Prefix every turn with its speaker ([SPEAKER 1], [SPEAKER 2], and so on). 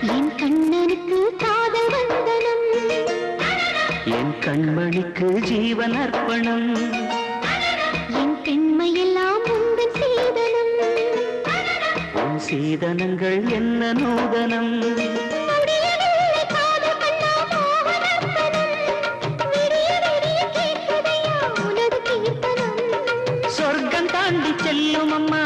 [SPEAKER 1] என் கண்ணனுக்கு காதல் வந்தனம்,
[SPEAKER 2] என் கண்மணிக்கு ஜீவன் அர்ப்பணம்,
[SPEAKER 1] என் பெண்மையெல்லாம் உந்தன் சீதனம்,
[SPEAKER 2] உன் சீதனங்கள் என்ன நூதனம்.
[SPEAKER 1] முடியவில்லை காதல் கண்ணா மோகனர்ப்பணம், விடிய விடிய கேட்குதையா உனது கீர்த்தனம்.
[SPEAKER 2] சொர்க்கம் தாண்டி செல்லும் அம்மா